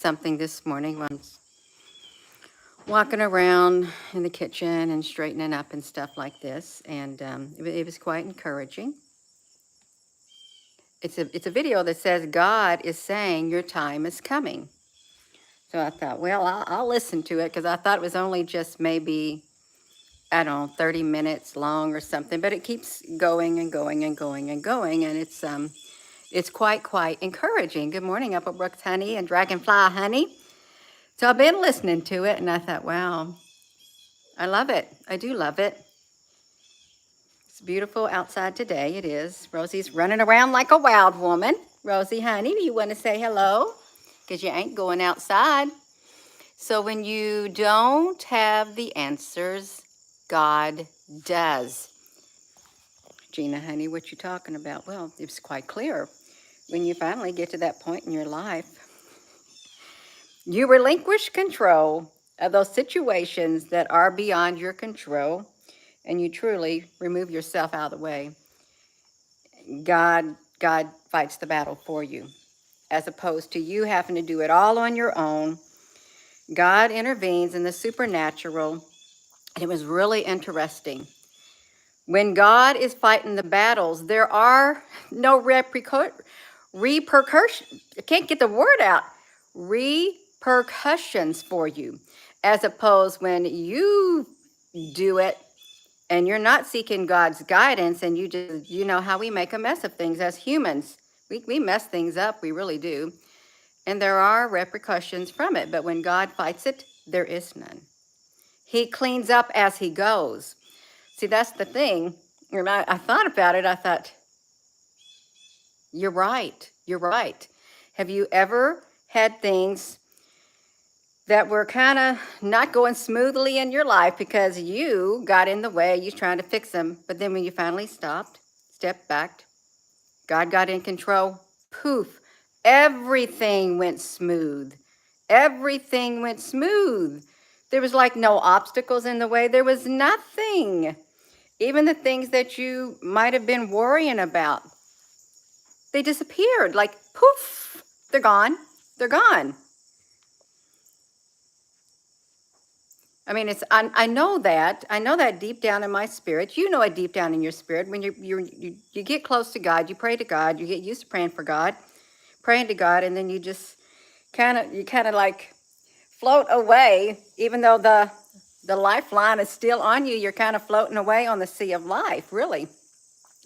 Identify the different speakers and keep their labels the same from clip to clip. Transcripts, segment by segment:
Speaker 1: something this morning when I was walking around in the kitchen and straightening up and stuff like this, and it was quite encouraging. It's a video that says God is saying your time is coming. So I thought, well, I'll listen to it because I thought it was only just maybe, I don't know, 30 minutes long or something, but it keeps going and going and going and going, and it's quite encouraging. Good morning, Upper Brooks honey and Dragonfly honey. So I've been listening to it, and I thought, wow, I love it. I do love it. It's beautiful outside today. It is. Rosie's running around like a wild woman. Rosie, honey, do you want to say hello? Because you ain't going outside. So when you don't have the answers, God does. Gina, honey, what you talking about? Well, it's quite clear. When you finally get to that point in your life, you relinquish control of those situations that are beyond your control, and you truly remove yourself out of the way. God fights the battle for you, as opposed to you having to do it all on your own. God intervenes in the supernatural. And it was really interesting. When God is fighting the battles, there are no repercussions. I can't get the word out. Repercussions for you, as opposed when you do it and you're not seeking God's guidance, and you know how we make a mess of things as humans. We mess things up, we really do. And there are repercussions from it, but when God fights it, there is none. He cleans up as he goes. See, that's the thing. And I thought about it. I thought, you're right. You're right. Have you ever had things that were kind of not going smoothly in your life because you got in the way, you trying to fix them, but then when you finally stepped back, God got in control, poof, everything went smooth. Everything went smooth. There was like no obstacles in the way. There was nothing. Even the things that you might have been worrying about, they disappeared. Like poof, they're gone. They're gone. I mean, I know that. I know that deep down in my spirit. You know it deep down in your spirit. When you get close to God, you pray to God, you get used to praying for God, praying to God, and then you just kind of like float away, even though the lifeline is still on you. You're kind of floating away on the sea of life, really.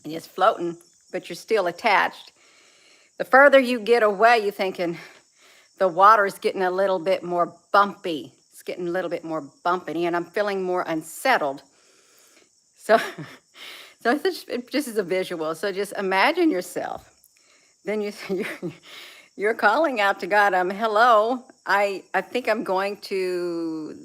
Speaker 1: And you're just floating, but you're still attached. The further you get away, you're thinking the water is getting a little bit more bumpy. It's getting a little bit more bumpy, and I'm feeling more unsettled. So, so it just is a visual. So just imagine yourself. Then you're calling out to God. Hello. I think I'm going to,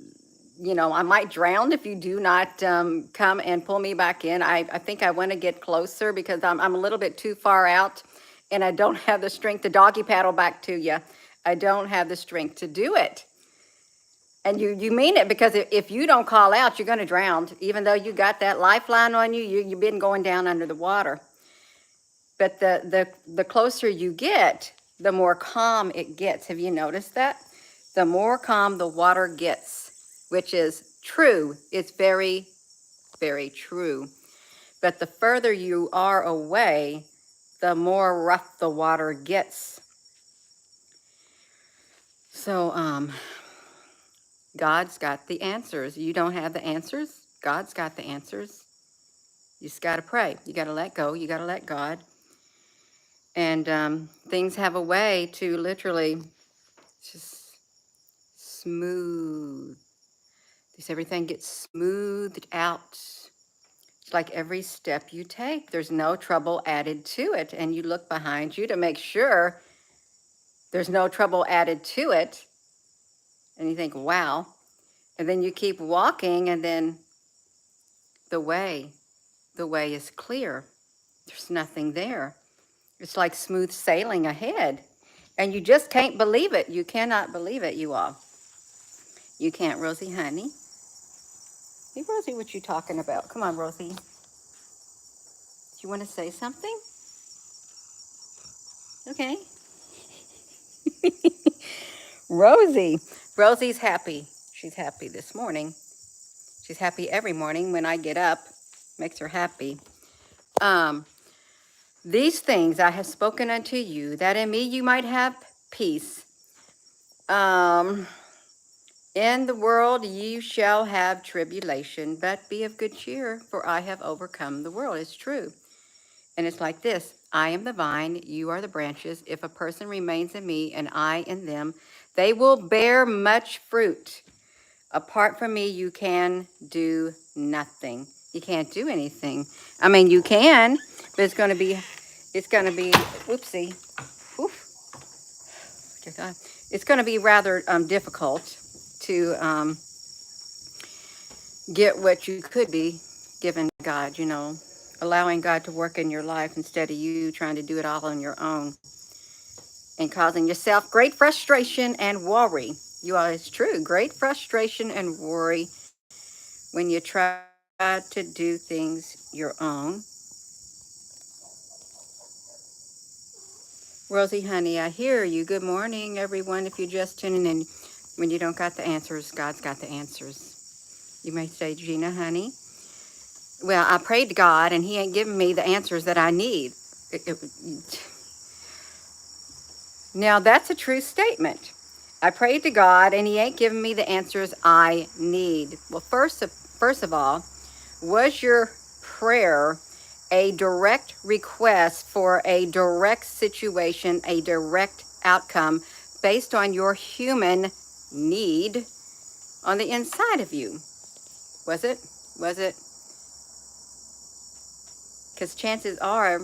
Speaker 1: I might drown if you do not come and pull me back in. I think I want to get closer because I'm a little bit too far out, and I don't have the strength to doggy paddle back to you. I don't have the strength to do it. And you mean it, because if you don't call out, you're going to drown. Even though you got that lifeline on you, you've been going down under the water. But the closer you get, the more calm it gets. Have you noticed that? The more calm the water gets, which is true. It's very, very true. But the further you are away, the more rough the water gets. So, God's got the answers. You don't have the answers. God's got the answers. You just got to pray. You got to let go. You got to let God. And things have a way to literally just smooth. Just everything gets smoothed out. It's like every step you take, there's no trouble added to it. And you look behind you to make sure there's no trouble added to it. And you think, wow. And then you keep walking, and then the way is clear. There's nothing there. It's like smooth sailing ahead. And you just can't believe it. You cannot believe it, you all. You can't, Rosie, honey. Hey, Rosie, what you talking about? Come on, Rosie. Do you want to say something? Okay. Rosie. Rosie's happy. She's happy this morning. She's happy every morning when I get up. Makes her happy. Um, these things I have spoken unto you, that in me you might have peace. In the world you shall have tribulation, but be of good cheer, for I have overcome the world. It's true. And it's like this: I am the vine, you are the branches. If a person remains in me and I in them, they will bear much fruit. Apart from me, you can do nothing. You can't do anything. I mean, you can, but it's going to be, whoopsie, oof, dear God. It's going to be rather difficult to get what you could be given to God, allowing God to work in your life instead of you trying to do it all on your own and causing yourself great frustration and worry. It's true, great frustration and worry when you try to do things your own. Rosie, honey, I hear you. Good morning, everyone. If you're just tuning in, when you don't got the answers, God's got the answers. You may say, Gina, honey, well, I prayed to God, and he ain't giving me the answers that I need. Now, that's a true statement. I prayed to God, and he ain't giving me the answers I need. Well, first of all, was your prayer a direct request for a direct situation, a direct outcome based on your human need on the inside of you? Was it? Was it? Because chances are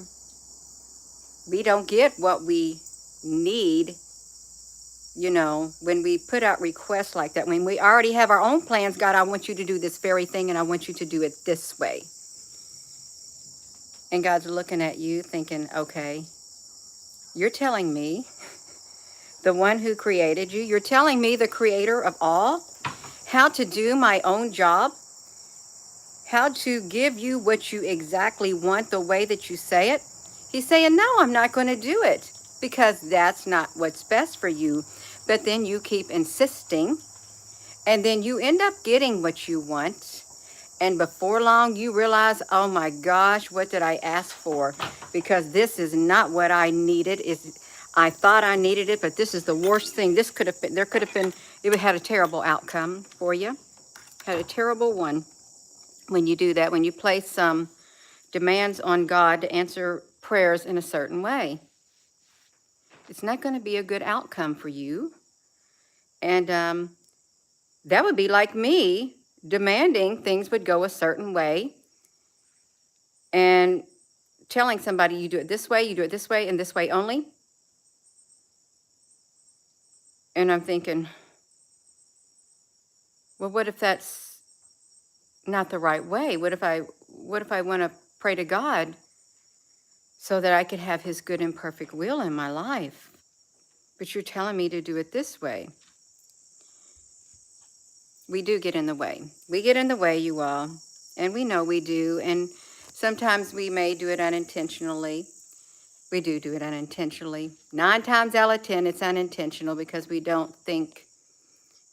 Speaker 1: we don't get what we need, when we put out requests like that. When we already have our own plans, God, I want you to do this very thing, and I want you to do it this way. And God's looking at you thinking, okay, you're telling me, the one who created you, you're telling me, the creator of all, how to do my own job, how to give you what you exactly want the way that you say it. He's saying, no, I'm not going to do it because that's not what's best for you. But then you keep insisting, and then you end up getting what you want. And before long, you realize, oh my gosh, what did I ask for? Because this is not what I needed. I thought I needed it, but this is the worst thing. It would have had a terrible outcome for you. Had a terrible one when you do that, when you place some demands on God to answer prayers in a certain way. It's not going to be a good outcome for you. And that would be like me demanding things would go a certain way and telling somebody, you do it this way, and this way only. And I'm thinking, well, what if that's not the right way? What if I want to pray to God so that I could have his good and perfect will in my life? But you're telling me to do it this way. We do get in the way. We get in the way, you all. And we know we do. And sometimes we may do it unintentionally. We do it unintentionally. 9 times out of 10, it's unintentional because we don't think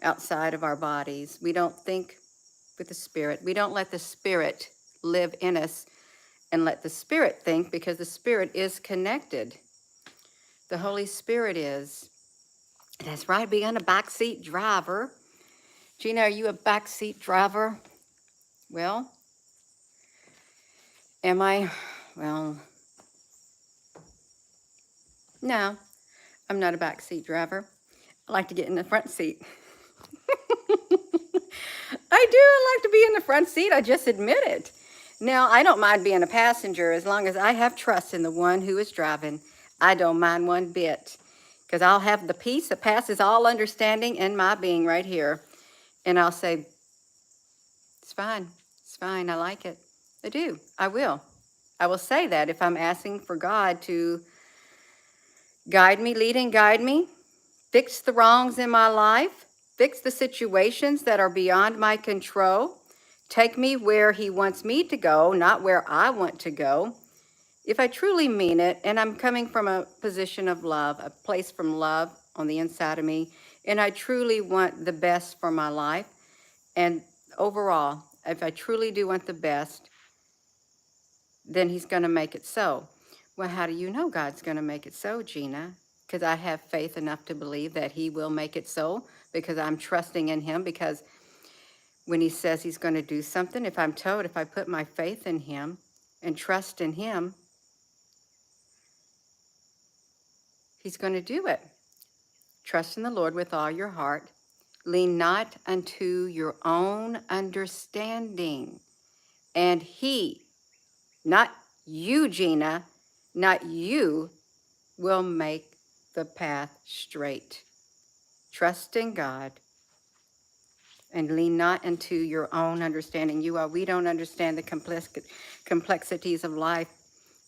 Speaker 1: outside of our bodies. We don't think with the Spirit. We don't let the Spirit live in us and let the Spirit think, because the Spirit is connected. The Holy Spirit is. That's right, being a backseat driver. Gina, are you a backseat driver? Well, am I? Well, no, I'm not a backseat driver. I like to get in the front seat. I do. I like to be in the front seat. I just admit it. Now, I don't mind being a passenger as long as I have trust in the one who is driving. I don't mind one bit, because I'll have the peace that passes all understanding in my being right here. And I'll say, it's fine. It's fine. I like it. I do. I will. I will say that if I'm asking for God to guide me, lead and guide me, fix the wrongs in my life, fix the situations that are beyond my control, take me where he wants me to go, not where I want to go. If I truly mean it, and I'm coming from a position of love, a place from love on the inside of me, And I truly want the best for my life. And overall, if I truly do want the best, then he's going to make it so. Well, how do you know God's going to make it so, Gina? Because I have faith enough to believe that he will make it so, because I'm trusting in him, because when he says he's going to do something, if I'm told, if I put my faith in him and trust in him, he's going to do it. Trust in the Lord with all your heart. Lean not unto your own understanding. And he, not you, Gina, not you, will make the path straight. Trust in God and lean not into your own understanding. We don't understand the complexities of life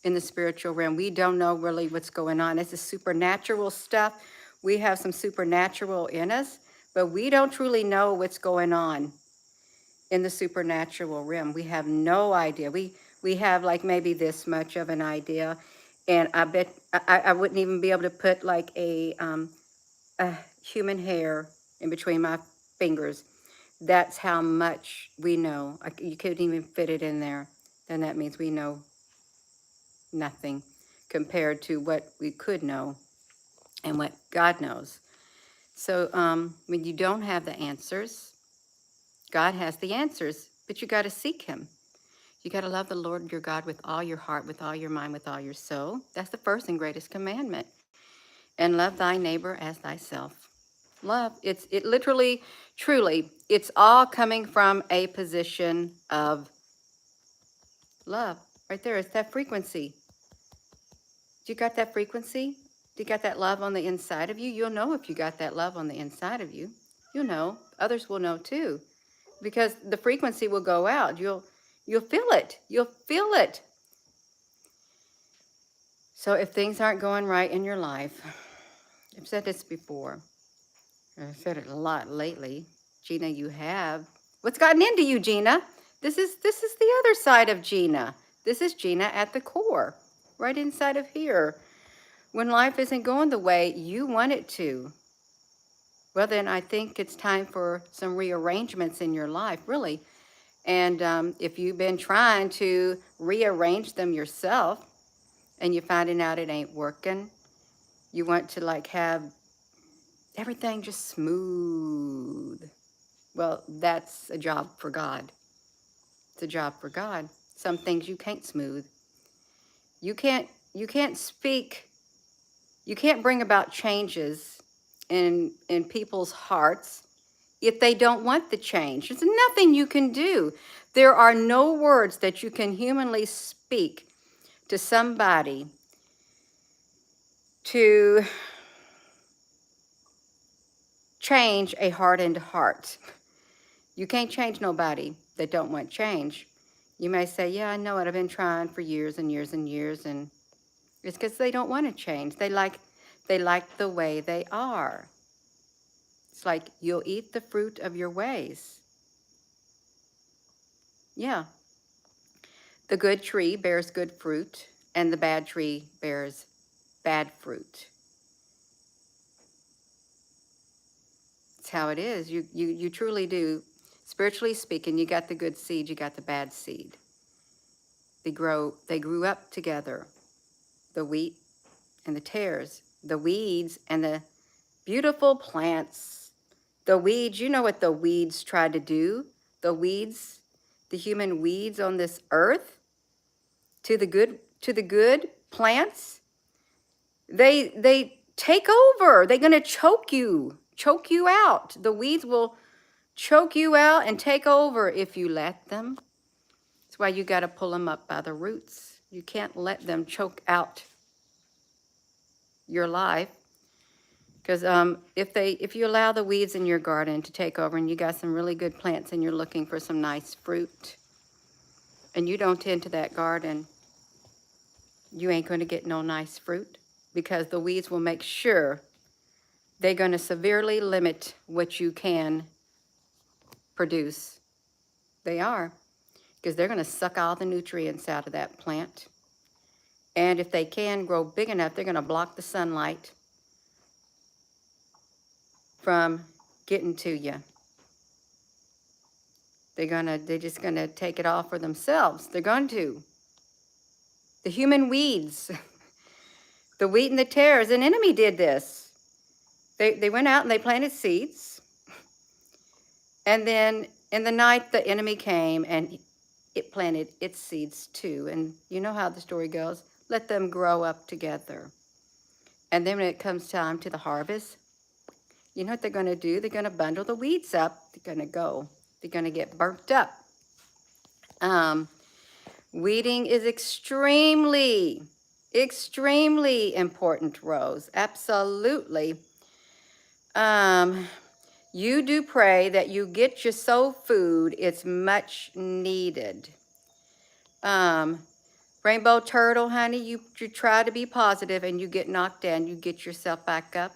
Speaker 1: in the spiritual realm. We don't know really what's going on. This is supernatural stuff. We have some supernatural in us, but we don't truly know what's going on in the supernatural realm. We have no idea. We have like maybe this much of an idea, and I bet I wouldn't even be able to put like a human hair in between my fingers. That's how much we know. You couldn't even fit it in there. Then that means we know nothing compared to what we could know and what God knows. So when you don't have the answers, God has the answers, but you got to seek him. You got to love the Lord your God with all your heart, with all your mind, with all your soul. That's the first and greatest commandment. And love thy neighbor as thyself. Love, it literally, truly, it's all coming from a position of love. Right there, it's that frequency. Do you got that frequency? Do you got that love on the inside of you? You'll know if you got that love on the inside of you. You'll know. Others will know too, because the frequency will go out. You'll feel it. You'll feel it. So if things aren't going right in your life, I've said this before. I've said it a lot lately. Gina, you have. What's gotten into you, Gina? This is the other side of Gina. This is Gina at the core, right inside of here. When life isn't going the way you want it to, well, then I think it's time for some rearrangements in your life, really. And if you've been trying to rearrange them yourself and you're finding out it ain't working, you want to like have everything just smooth. Well, that's a job for God. It's a job for God. Some things you can't smooth. You can't speak, you can't bring about changes in people's hearts if they don't want the change. There's nothing you can do. There are no words that you can humanly speak to somebody to change a hardened heart. You can't change nobody that don't want change. You may say, yeah, I know it. I've been trying for years and years and years, and it's because they don't want to change. They like the way they are. It's like you'll eat the fruit of your ways. Yeah. The good tree bears good fruit, and the bad tree bears bad fruit. It's how it is. You truly do. Spiritually speaking, you got the good seed, you got the bad seed. They grew up together. The wheat and the tares, the weeds and the beautiful plants. The weeds, you know what the weeds try to do? The weeds, the human weeds on this earth, to the good plants, they take over. They're going to choke you out. The weeds will choke you out and take over if you let them. That's why you got to pull them up by the roots. You can't let them choke out your life. Because if you allow the weeds in your garden to take over and you got some really good plants and you're looking for some nice fruit and you don't tend to that garden, you ain't going to get no nice fruit, because the weeds will make sure they're going to severely limit what you can produce. They are, because they're going to suck all the nutrients out of that plant. And if they can grow big enough, they're going to block the sunlight from getting to you. They're just gonna take it all for themselves. They're going to. The human weeds, the wheat and the tares, an enemy did this. They went out and they planted seeds. And then in the night, the enemy came and it planted its seeds too. And you know how the story goes. Let them grow up together. And then when it comes time to the harvest, you know what they're going to do? They're going to bundle the weeds up. They're going to go. They're going to get burnt up. Weeding is extremely, extremely important, Rose. Absolutely. You do pray that you get your soul food. It's much needed. Rainbow Turtle, honey, you try to be positive and you get knocked down. You get yourself back up.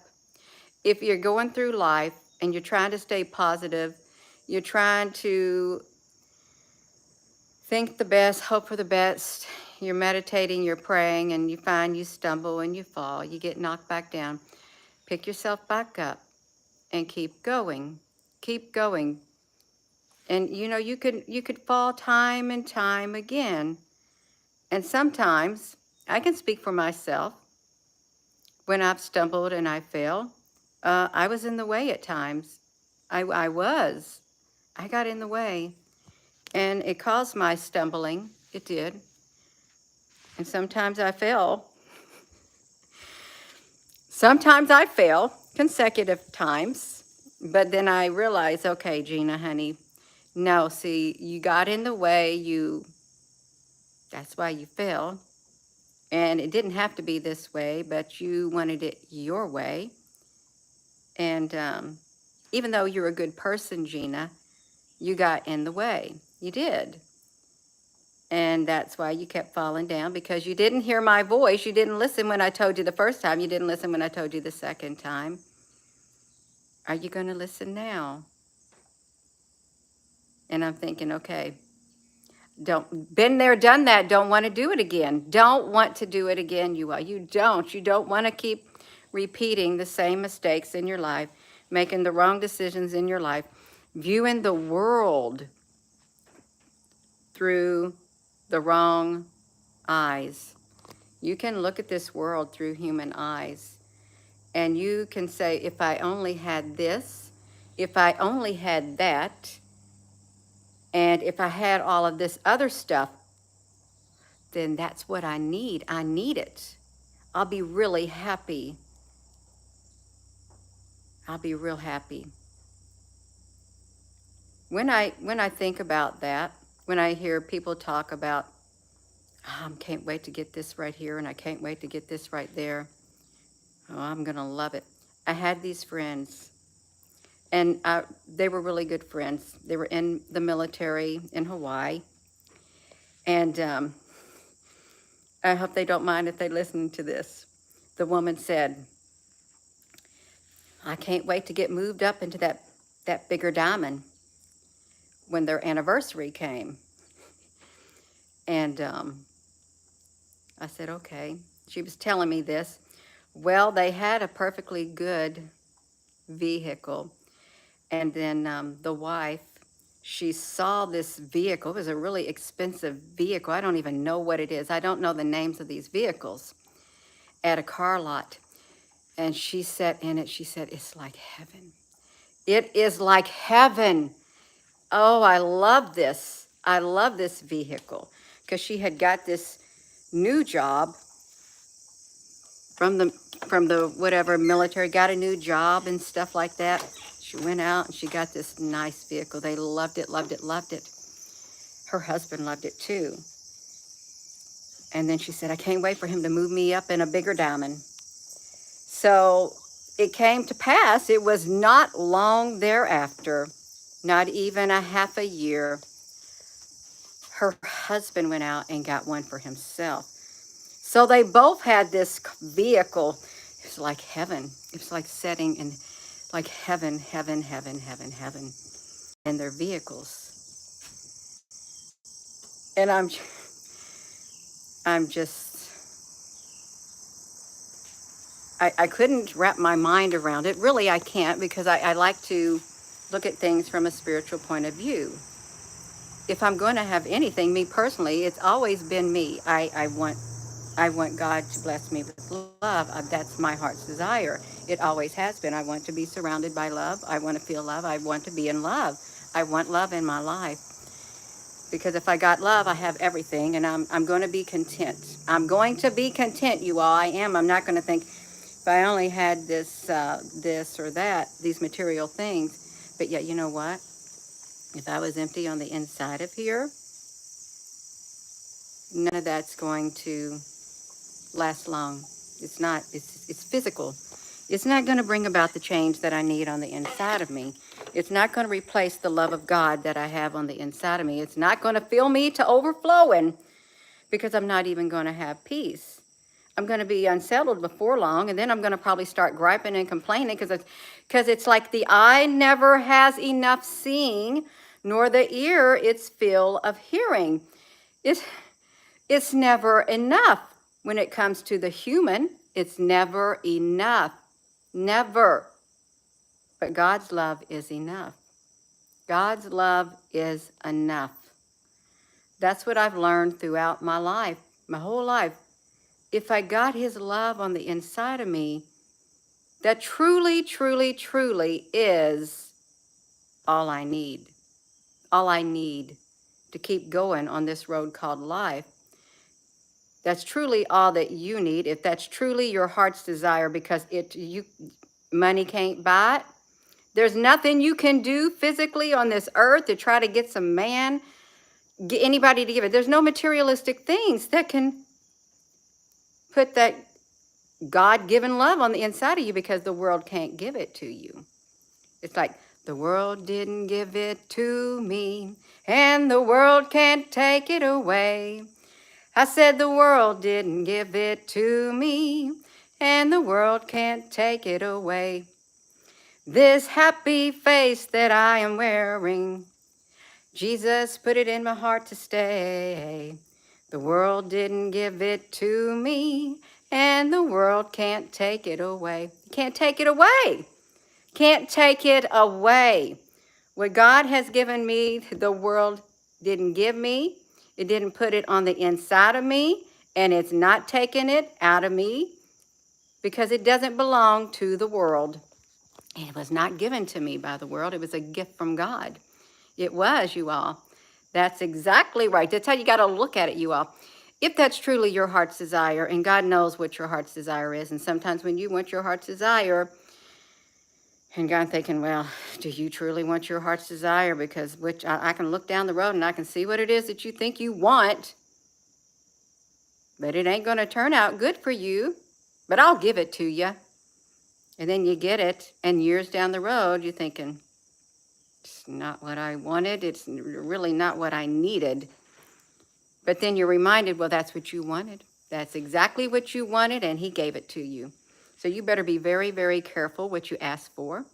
Speaker 1: If you're going through life and you're trying to stay positive, you're trying to think the best, hope for the best, you're meditating, you're praying, and you find you stumble and you fall, you get knocked back down, pick yourself back up and keep going. Keep going. And you know, you could fall time and time again. And sometimes, I can speak for myself, when I've stumbled and I fell, I was in the way at times. I got in the way. And it caused my stumbling. It did. And sometimes I fell. Sometimes I fell consecutive times. But then I realized, okay, Gina, honey, no, see, you got in the way. That's why you fell. And it didn't have to be this way, but you wanted it your way. And even though you're a good person, Gina, you got in the way. You did. And that's why you kept falling down, because you didn't hear my voice. You didn't listen when I told you the first time. You didn't listen when I told you the second time. Are you going to listen now? And I'm thinking, okay, been there, done that. Don't want to do it again. Don't want to do it again. You don't want to keep repeating the same mistakes in your life, making the wrong decisions in your life, viewing the world through the wrong eyes. You can look at this world through human eyes, and you can say, if I only had this, if I only had that, and if I had all of this other stuff, then that's what I need. I need it. I'll be really happy. I'll be real happy. When I think about that, when I hear people talk about, oh, I can't wait to get this right here, and I can't wait to get this right there. Oh, I'm going to love it. I had these friends, and they were really good friends. They were in the military in Hawaii. And I hope they don't mind if they listen to this. The woman said, I can't wait to get moved up into that bigger diamond when their anniversary came. And I said, okay. She was telling me this. Well, they had a perfectly good vehicle. And then the wife, she saw this vehicle. It was a really expensive vehicle. I don't even know what it is. I don't know the names of these vehicles, at a car lot. And she sat in it. She said, it's like heaven. It is like heaven. Oh, I love this. I love this vehicle, because she had got this new job from the whatever military, got a new job and stuff like that. She went out and she got this nice vehicle. They loved it, loved it, loved it. Her husband loved it too. And then she said, I can't wait for him to move me up in a bigger diamond. So it came to pass. It was not long thereafter, not even a half a year, her husband went out and got one for himself. So they both had this vehicle. It was like heaven. It was like setting in like heaven, heaven, heaven, heaven, heaven in their vehicles. And I'm just, I couldn't wrap my mind around it. Really, I can't, because I like to look at things from a spiritual point of view. If I'm going to have anything, me personally, it's always been me. I want God to bless me with love. That's my heart's desire. It always has been. I want to be surrounded by love. I want to feel love. I want to be in love. I want love in my life. Because if I got love, I have everything, and I'm going to be content. I'm going to be content, you all. I am. I'm not going to think, if I only had this or that, these material things. But yet, you know what? If I was empty on the inside of here, none of that's going to last long. It's not. It's physical. It's not going to bring about the change that I need on the inside of me. It's not going to replace the love of God that I have on the inside of me. It's not going to fill me to overflowing, because I'm not even going to have peace. I'm going to be unsettled before long, and then I'm going to probably start griping and complaining, because it's like the eye never has enough seeing, nor the ear its fill of hearing. It's never enough when it comes to the human. It's never enough. Never. But God's love is enough. God's love is enough. That's what I've learned throughout my life, my whole life. If I got his love on the inside of me, that truly, truly, truly is all I need. All I need to keep going on this road called life. That's truly all that you need. If that's truly your heart's desire, because money can't buy it. There's nothing you can do physically on this earth to try to get some man, get anybody to give it. There's no materialistic things that can put that God-given love on the inside of you, because the world can't give it to you. It's like, the world didn't give it to me, and the world can't take it away. I said the world didn't give it to me, and the world can't take it away. This happy face that I am wearing, Jesus put it in my heart to stay. The world didn't give it to me, and the world can't take it away. Can't take it away. Can't take it away. What God has given me, the world didn't give me. It didn't put it on the inside of me, and it's not taking it out of me, because it doesn't belong to the world. It was not given to me by the world. It was a gift from God. It was, you all. That's exactly right. That's how you got to look at it, you all. If that's truly your heart's desire, and God knows what your heart's desire is, and sometimes when you want your heart's desire, and God thinking, well, do you truly want your heart's desire? Because I can look down the road and I can see what it is that you think you want, but it ain't going to turn out good for you, but I'll give it to you. And then you get it, and years down the road, you're thinking, it's not what I wanted. It's really not what I needed. But then you're reminded, well, that's what you wanted. That's exactly what you wanted, and he gave it to you. So you better be very, very careful what you ask for.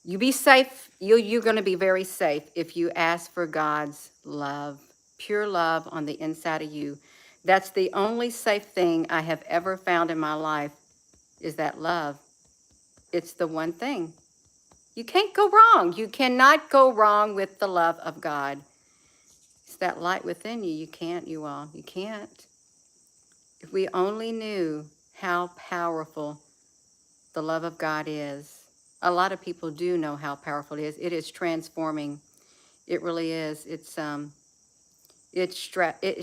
Speaker 1: You be safe. You're going to be very safe if you ask for God's love, pure love on the inside of you. That's the only safe thing I have ever found in my life, is that love. It's the one thing. You can't go wrong. You cannot go wrong with the love of God. It's that light within you. You can't, you all. You can't. If we only knew how powerful the love of God is. A lot of people do know how powerful it is. It is transforming. It really is. It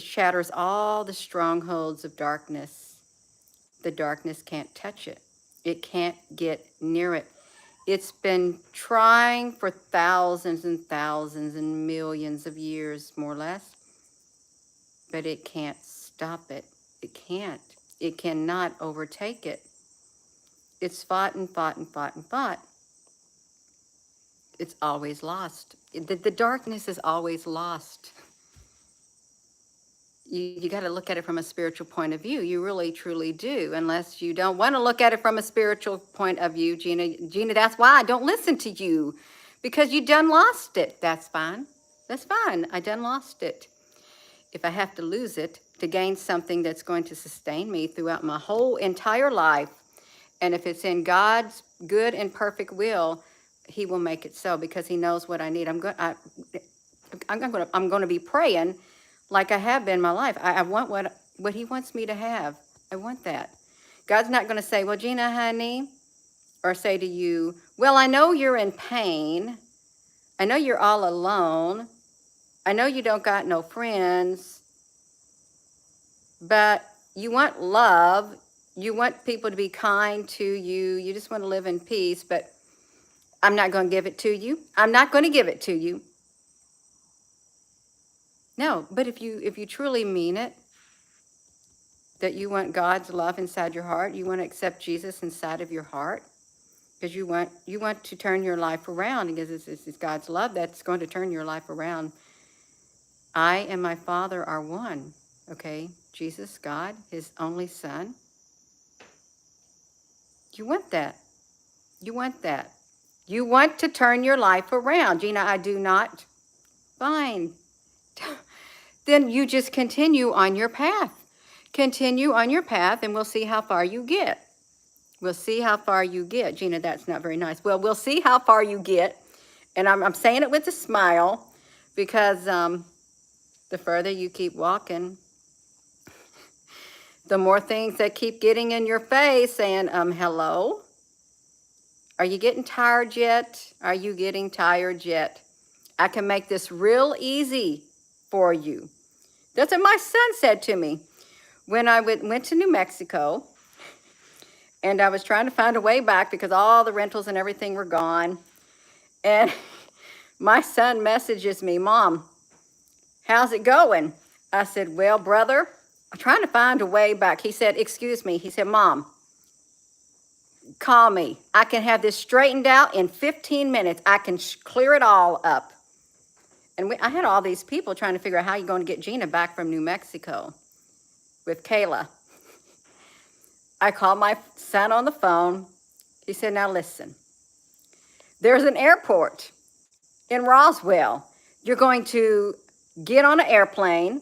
Speaker 1: shatters all the strongholds of darkness. The darkness can't touch it. It can't get near it. It's been trying for thousands and thousands and millions of years, more or less, but it can't stop it. It can't. It cannot overtake it. It's fought and fought and fought and fought. It's always lost. The darkness is always lost. You got to look at it from a spiritual point of view. You really, truly do. Unless you don't want to look at it from a spiritual point of view, Gina, that's why I don't listen to you. Because you done lost it. That's fine. That's fine. I done lost it. If I have to lose it to gain something that's going to sustain me throughout my whole entire life. And if it's in God's good and perfect will, he will make it so, because he knows what I need. I'm going to be praying like I have been my life. I want what he wants me to have. I want that. God's not going to say, well, Gina, honey, or say to you, well, I know you're in pain. I know you're all alone. I know you don't got no friends, but you want love. You want people to be kind to you. You just want to live in peace, but I'm not going to give it to you. I'm not going to give it to you. No, but if you truly mean it, that you want God's love inside your heart, you want to accept Jesus inside of your heart, because you want to turn your life around, because it's God's love that's going to turn your life around. I and my Father are one, okay? Jesus, God, his only Son. You want that. You want that. You want to turn your life around. Gina, I do not. Fine. Then you just continue on your path. Continue on your path, and we'll see how far you get. We'll see how far you get. Gina, that's not very nice. Well, we'll see how far you get. And I'm saying it with a smile, because the further you keep walking, the more things that keep getting in your face saying, hello? Are you getting tired yet? Are you getting tired yet? I can make this real easy for you. That's what my son said to me when I went to New Mexico, and I was trying to find a way back because all the rentals and everything were gone. And my son messages me, Mom, how's it going? I said, well, brother, I'm trying to find a way back. He said, excuse me. He said, Mom, call me. I can have this straightened out in 15 minutes. I can clear it all up. And I had all these people trying to figure out how you're going to get Gina back from New Mexico with Kayla. I called my son on the phone. He said, now listen, there's an airport in Roswell. You're going to get on an airplane.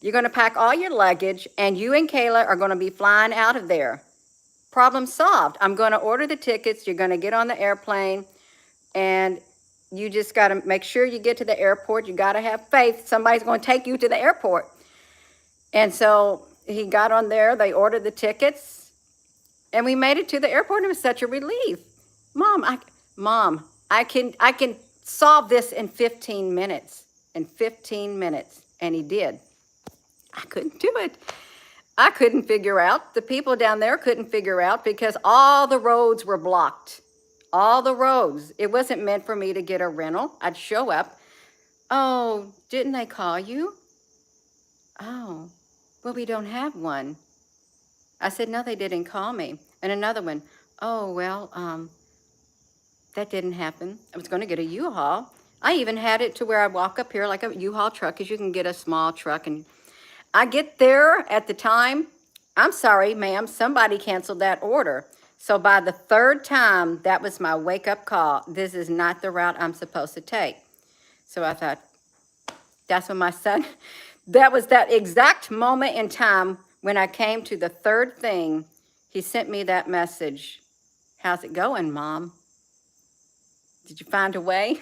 Speaker 1: You're going to pack all your luggage, and you and Kayla are going to be flying out of there. Problem solved. I'm going to order the tickets. You're going to get on the airplane, and you just got to make sure you get to the airport. You got to have faith. Somebody's going to take you to the airport. And so he got on there. They ordered the tickets. And we made it to the airport. It was such a relief. Mom, I can solve this in 15 minutes. In 15 minutes. And he did. I couldn't do it. I couldn't figure out. The people down there couldn't figure out, because all the roads were blocked. All the roads. It wasn't meant for me to get a rental. I'd show up. Oh, didn't they call you? Oh, well, we don't have one. I said, no, they didn't call me. And another one, oh, well, that didn't happen. I was going to get a U-Haul. I even had it to where I walk up here like a U-Haul truck, because you can get a small truck. And I get there at the time. I'm sorry, ma'am, somebody canceled that order. So by the third time, that was my wake-up call. This is not the route I'm supposed to take. So I thought, that's when my son, that was that exact moment in time when I came to the third thing. He sent me that message. How's it going, Mom? Did you find a way?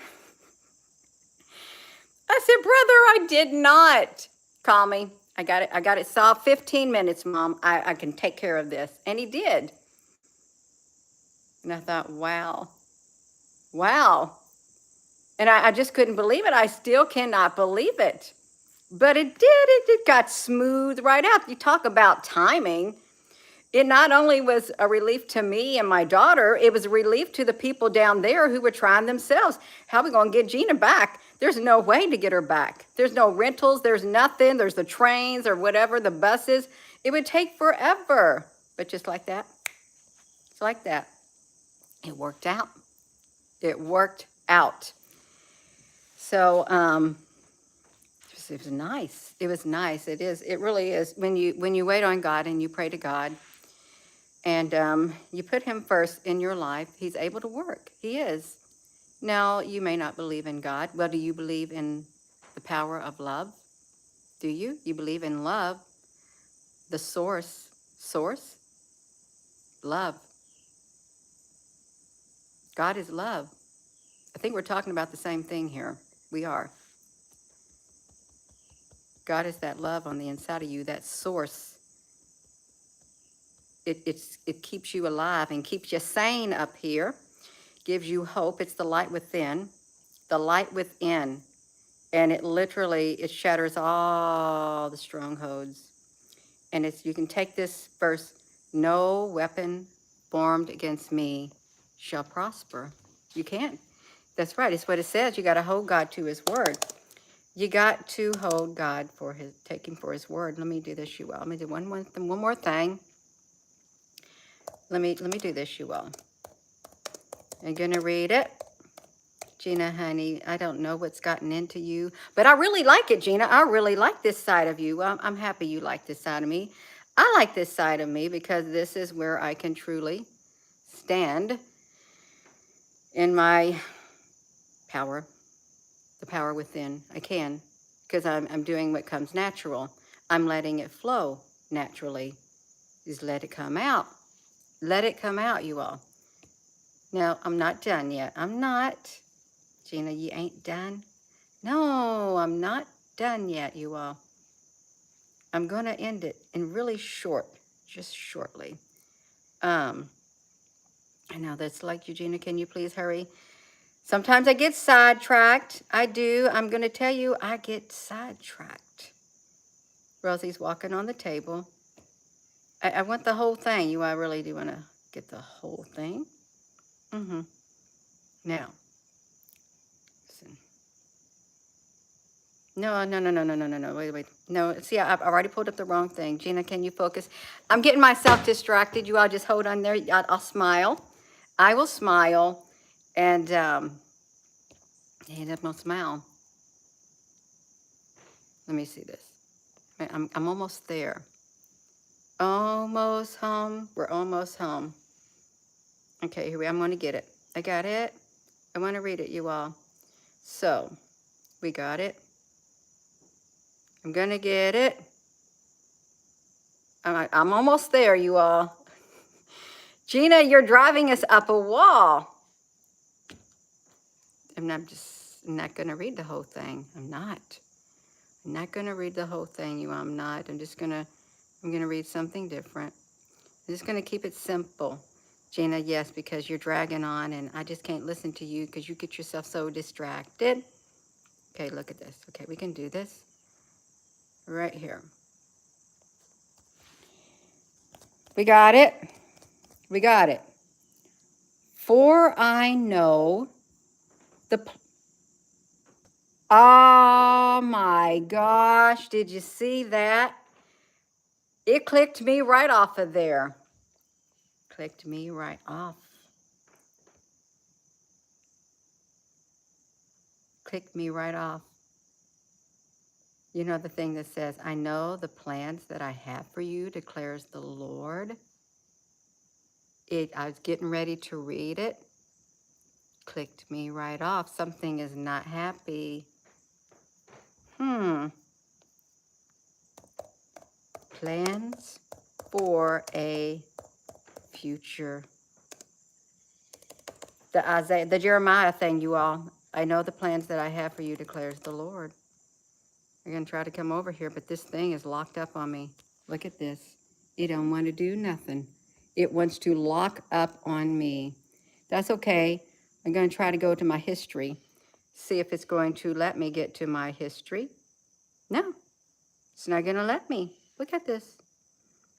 Speaker 1: I said, brother, I did not. Call me. I got it solved. 15 minutes, Mom. I can take care of this. And he did. And I thought, wow. Wow. And I just couldn't believe it. I still cannot believe it. But it did. It got smooth right out. You talk about timing. It not only was a relief to me and my daughter, it was a relief to the people down there who were trying themselves. How are we going to get Gina back? There's no way to get her back. There's no rentals. There's nothing. There's the trains or whatever, the buses. It would take forever. But just like that, it's like that. It worked out. It worked out. So, it was nice. It was nice. It is. It really is. When you wait on God and you pray to God, and you put him first in your life, he's able to work. He is. Now, you may not believe in God. Well, do you believe in the power of love? Do you? You believe in love. The source, love. God is love. I think we're talking about the same thing here. We are. God is that love on the inside of you, that source. It keeps you alive and keeps you sane up here, gives you hope. It's the light within. The light within. And it shatters all the strongholds. And you can take this verse, no weapon formed against me shall prosper. You can. That's right. It's what it says. You got to hold God to his word. You got to hold God take him for his word. Let me do this, you all. Let me do one more thing. Let me do this, you all. I'm going to read it. Gina, honey, I don't know what's gotten into you, but I really like it, Gina. I really like this side of you. I'm happy you like this side of me. I like this side of me because this is where I can truly stand in my power, the power within. I can, because I'm doing what comes natural. I'm letting it flow naturally. Just let it come out. Let it come out, you all. Now, I'm not done yet. I'm not. Gina, you ain't done? No, I'm not done yet, you all. I'm going to end it in really short, just shortly. I know that's like, Eugenia, can you please hurry? Sometimes I get sidetracked. I do. I'm going to tell you, I get sidetracked. Rosie's walking on the table. I want the whole thing. I really do want to get the whole thing. Now, listen. No. Wait. No, see, I've already pulled up the wrong thing. Gina, can you focus? I'm getting myself distracted. You all just hold on there. I'll smile. I will smile. And, I'm going to smile. Let me see this. I'm almost there. Almost home. We're almost home. Okay, here I'm going to get it. I got it. I want to read it, you all. So, we got it. I'm going to get it. I'm almost there, you all. Gina, you're driving us up a wall. I'm not going to read the whole thing. I'm not going to read the whole thing, you all. I'm not. I'm going to read something different. I'm just going to keep it simple. Gina, yes, because you're dragging on and I just can't listen to you because you get yourself so distracted. Okay, look at this. Okay, we can do this right here. We got it. We got it. For I know oh my gosh, did you see that? It clicked me right off of there. Clicked me right off. Clicked me right off. You know the thing that says, I know the plans that I have for you, declares the Lord. I was getting ready to read it. Clicked me right off. Something is not happy. Plans for a future. The Jeremiah thing, you all. I know the plans that I have for you, declares the Lord. I'm going to try to come over here, but this thing is locked up on me. Look at this. It don't want to do nothing. It wants to lock up on me. That's okay. I'm going to try to go to my history. See if it's going to let me get to my history. No, it's not going to let me. Look at this.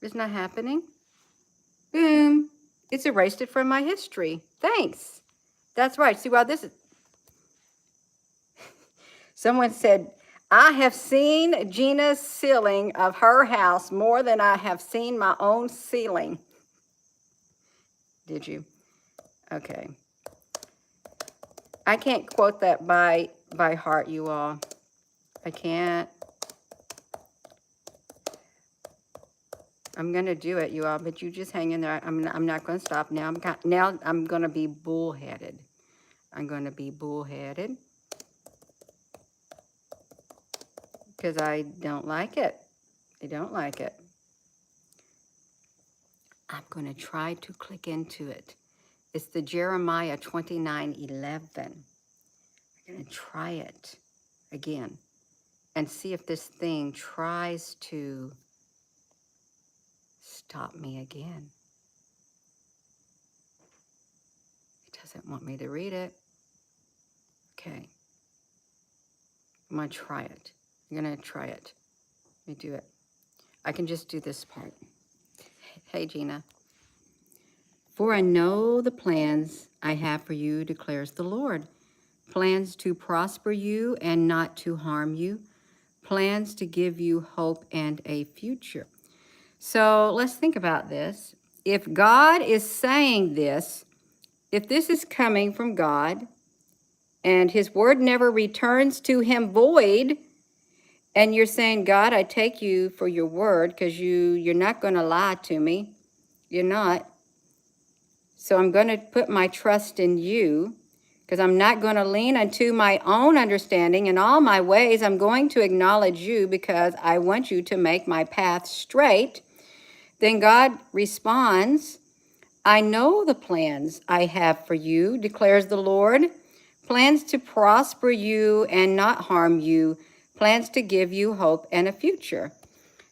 Speaker 1: It's not happening. Boom. It's erased it from my history. Thanks. That's right. See, while this is... Someone said, I have seen Gina's ceiling of her house more than I have seen my own ceiling. Did you? Okay. I can't quote that by heart, you all. I can't. I'm going to do it, you all, but you just hang in there. I'm not going to stop. Now I'm going to be bullheaded. I'm going to be bullheaded because I don't like it. I don't like it. I'm going to try to click into it. It's the Jeremiah 29:11. I'm going to try it again and see if this thing tries to stop me again. It doesn't want me to read it. Okay. I'm going to try it. I'm going to try it. Let me do it. I can just do this part. Hey, Gina. For I know the plans I have for you, declares the Lord. Plans to prosper you and not to harm you. Plans to give you hope and a future. So let's think about this. If God is saying this, if this is coming from God, and his word never returns to him void, and you're saying, God, I take you for your word because you're not going to lie to me. You're not. So I'm going to put my trust in you because I'm not going to lean unto my own understanding. In all my ways, I'm going to acknowledge you because I want you to make my path straight. Then God responds, I know the plans I have for you, declares the Lord. Plans to prosper you and not harm you. Plans to give you hope and a future.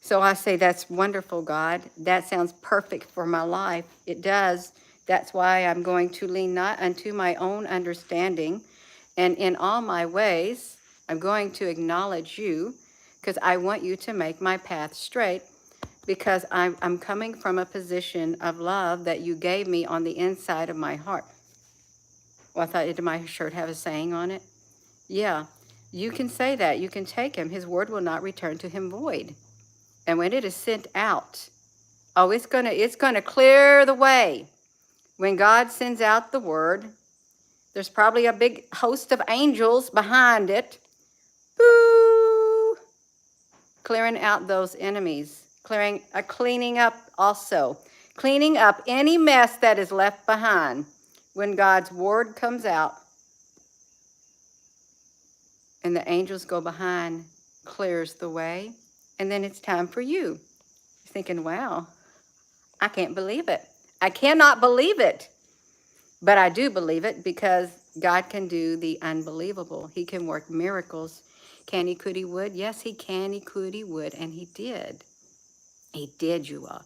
Speaker 1: So I say, that's wonderful, God. That sounds perfect for my life. It does. That's why I'm going to lean not unto my own understanding. And in all my ways, I'm going to acknowledge you because I want you to make my path straight because I'm coming from a position of love that you gave me on the inside of my heart. Well, I thought, did my shirt have a saying on it? Yeah, you can say that. You can take him. His word will not return to him void. And when it is sent out, oh, it's gonna clear the way. When God sends out the word, there's probably a big host of angels behind it. Boo! Clearing out those enemies, cleaning up also. Cleaning up any mess that is left behind. When God's word comes out and the angels go behind, clears the way, and then it's time for you. You're thinking, wow, I can't believe it. I cannot believe it. But I do believe it because God can do the unbelievable. He can work miracles. Can he, could he, would? Yes, he can, he could, he would, and he did. He did, you all.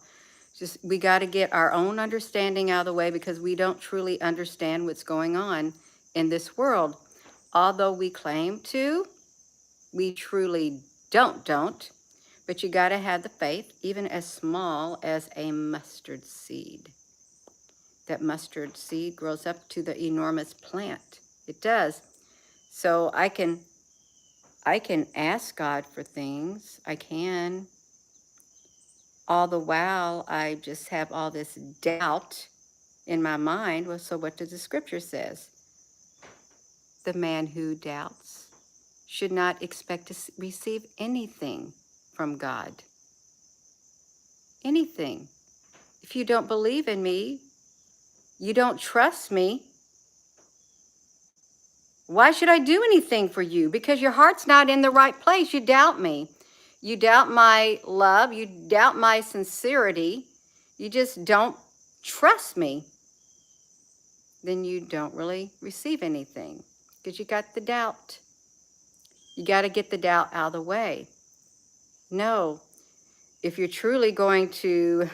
Speaker 1: Just, we got to get our own understanding out of the way because we don't truly understand what's going on in this world. Although we claim to, we truly don't. But you got to have the faith, even as small as a mustard seed. That mustard seed grows up to the enormous plant. It does. So I can ask God for things. I can. All the while, I just have all this doubt in my mind. Well, so what does the scripture says? The man who doubts should not expect to receive anything from God. Anything. If you don't believe in me, you don't trust me, why should I do anything for you? Because your heart's not in the right place. You doubt me. You doubt my love. You doubt my sincerity. You just don't trust me. Then you don't really receive anything because you got the doubt. You got to get the doubt out of the way. No, if you're truly going to,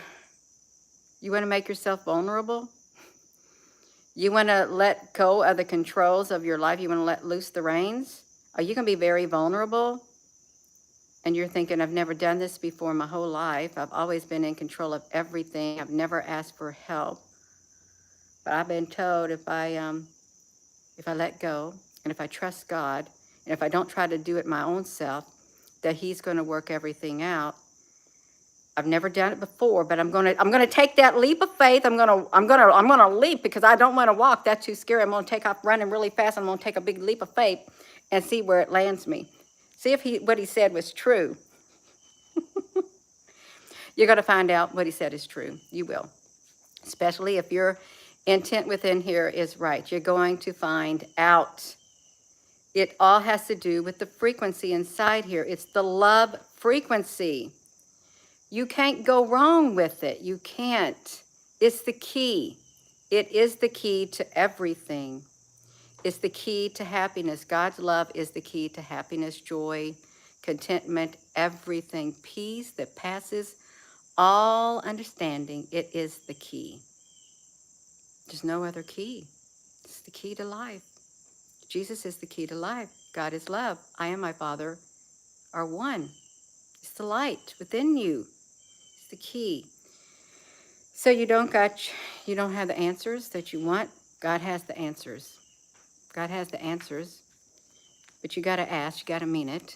Speaker 1: you want to make yourself vulnerable? You want to let go of the controls of your life? You want to let loose the reins? Are you going to be very vulnerable? And you're thinking, I've never done this before my whole life. I've always been in control of everything. I've never asked for help. But I've been told if I let go and if I trust God and if I don't try to do it my own self, that he's going to work everything out. I've never done it before, but I'm gonna take that leap of faith. I'm gonna leap because I don't want to walk. That's too scary. I'm gonna take off running really fast. I'm gonna take a big leap of faith and see where it lands me. See if what he said was true. You're gonna find out what he said is true. You will, especially if your intent within here is right. You're going to find out. It all has to do with the frequency inside here. It's the love frequency. You can't go wrong with it. You can't. It's the key. It is the key to everything. It's the key to happiness. God's love is the key to happiness, joy, contentment, everything. Peace that passes all understanding. It is the key. There's no other key. It's the key to life. Jesus is the key to life. God is love. I and my Father are one. It's the light within you. It's the key. So you don't have the answers that you want. God has the answers. God has the answers. But you got to ask, you got to mean it.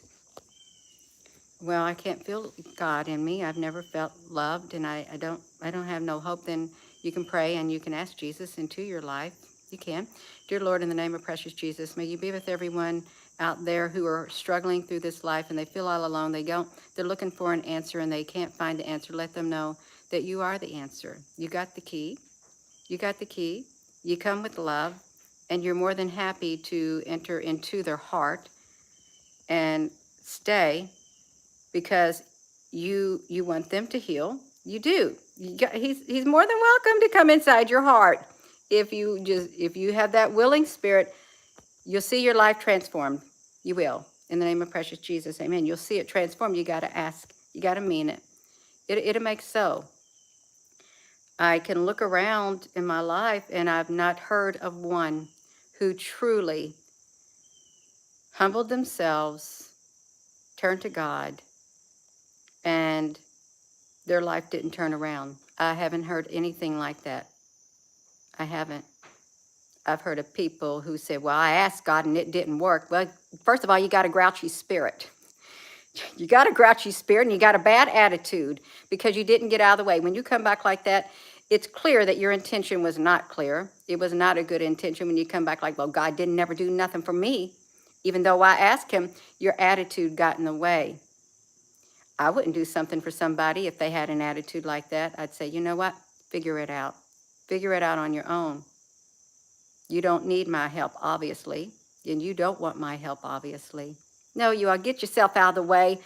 Speaker 1: Well, I can't feel God in me. I've never felt loved, and I don't have no hope. Then you can pray and you can ask Jesus into your life. You can. Dear Lord, in the name of precious Jesus, may you be with everyone out there who are struggling through this life and they feel all alone. They're looking for an answer and they can't find the answer. Let them know that you are the answer. You got the key. You got the key. You come with love, and you're more than happy to enter into their heart and stay, because you want them to heal. You do. He's more than welcome to come inside your heart. If you have that willing spirit, you'll see your life transformed. You will. In the name of precious Jesus, amen. You'll see it transformed. You got to ask. You got to mean it. It'll make so. I can look around in my life and I've not heard of one who truly humbled themselves, turned to God, and their life didn't turn around. I haven't heard anything like that. I haven't. I've heard of people who say, well, I asked God and it didn't work. Well, first of all, you got a grouchy spirit. You got a grouchy spirit and you got a bad attitude because you didn't get out of the way. When you come back like that, it's clear that your intention was not clear. It was not a good intention when you come back like, well, God didn't never do nothing for me. Even though I asked him, your attitude got in the way. I wouldn't do something for somebody if they had an attitude like that. I'd say, you know what? Figure it out. Figure it out on your own. You don't need my help, obviously, and you don't want my help, obviously. No, you all get yourself out of the way.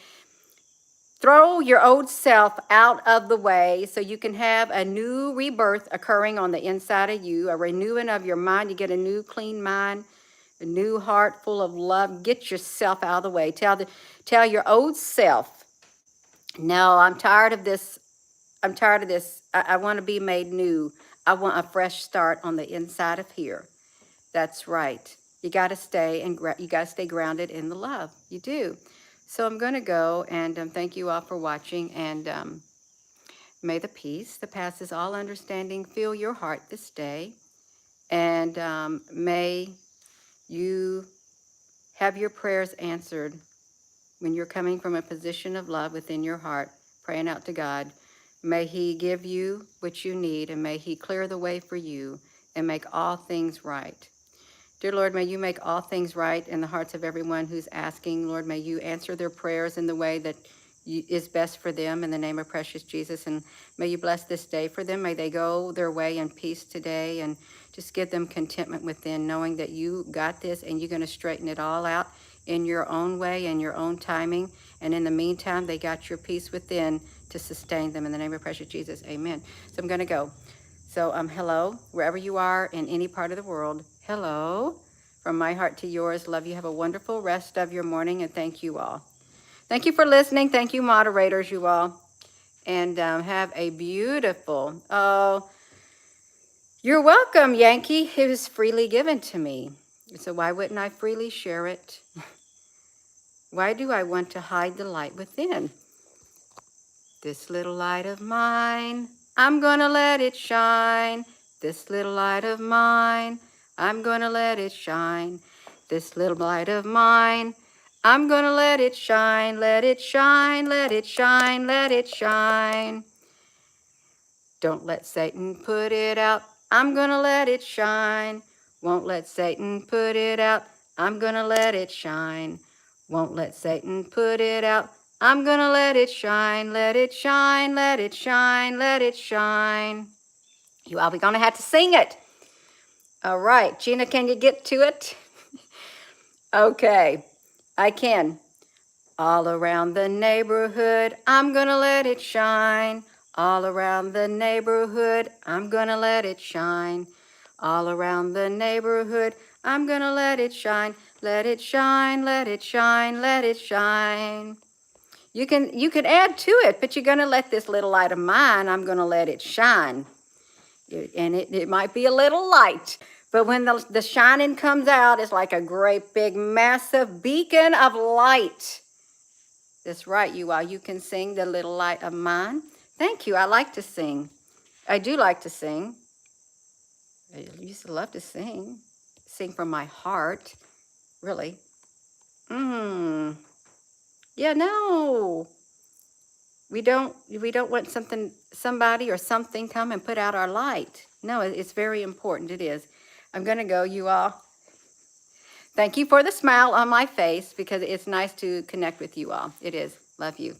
Speaker 1: Throw your old self out of the way so you can have a new rebirth occurring on the inside of you, a renewing of your mind. You get a new clean mind, a new heart full of love. Get yourself out of the way. Tell your old self, no, I'm tired of this. I'm tired of this. I want to be made new. I want a fresh start on the inside of here. That's right. You got to stay grounded in the love. You do. So I'm going to go and thank you all for watching, and may the peace that passes all understanding fill your heart this day, and may you have your prayers answered when you're coming from a position of love within your heart, praying out to God. May he give you what you need, and may he clear the way for you and make all things right. Dear Lord, may you make all things right in the hearts of everyone who's asking. Lord, may you answer their prayers in the way that is best for them in the name of precious Jesus. And may you bless this day for them. May they go their way in peace today, and just give them contentment within, knowing that you got this and you're going to straighten it all out in your own way and your own timing. And in the meantime, they got your peace within to sustain them in the name of precious Jesus. Amen. So I'm going to go. So hello, wherever you are in any part of the world. Hello, from my heart to yours. Love you. Have a wonderful rest of your morning, and thank you all. Thank you for listening. Thank you, moderators, you all. And have a beautiful, you're welcome, Yankee. It was freely given to me. So why wouldn't I freely share it? Why do I want to hide the light within? This little light of mine, I'm gonna let it shine. This little light of mine, I'm gonna let it shine. This little light of mine, I'm gonna let it shine, let it shine, let it shine, let it shine. Don't let Satan put it out, I'm gonna let it shine. Won't let Satan put it out, I'm gonna let it shine. Won't let Satan put it out, I'm gonna let it shine, let it shine, let it shine, let it shine. You all be gonna have to sing it. All right, Gina, can you get to it? Okay, I can. All around the neighborhood, I'm gonna let it shine. All around the neighborhood, I'm gonna let it shine. All around the neighborhood, I'm gonna let it shine. Let it shine, let it shine, let it shine. You can add to it, but you're gonna let this little light of mine, I'm gonna let it shine. And it might be a little light, but when the shining comes out, it's like a great big massive beacon of light. That's right, you all. You can sing the little light of mine. Thank you. I like to sing. I do like to sing. I used to love to sing from my heart, really. Yeah, no. We don't want somebody or something come and put out our light. No, it's very important. It is. I'm going to go, you all. Thank you for the smile on my face because it's nice to connect with you all. It is. Love you.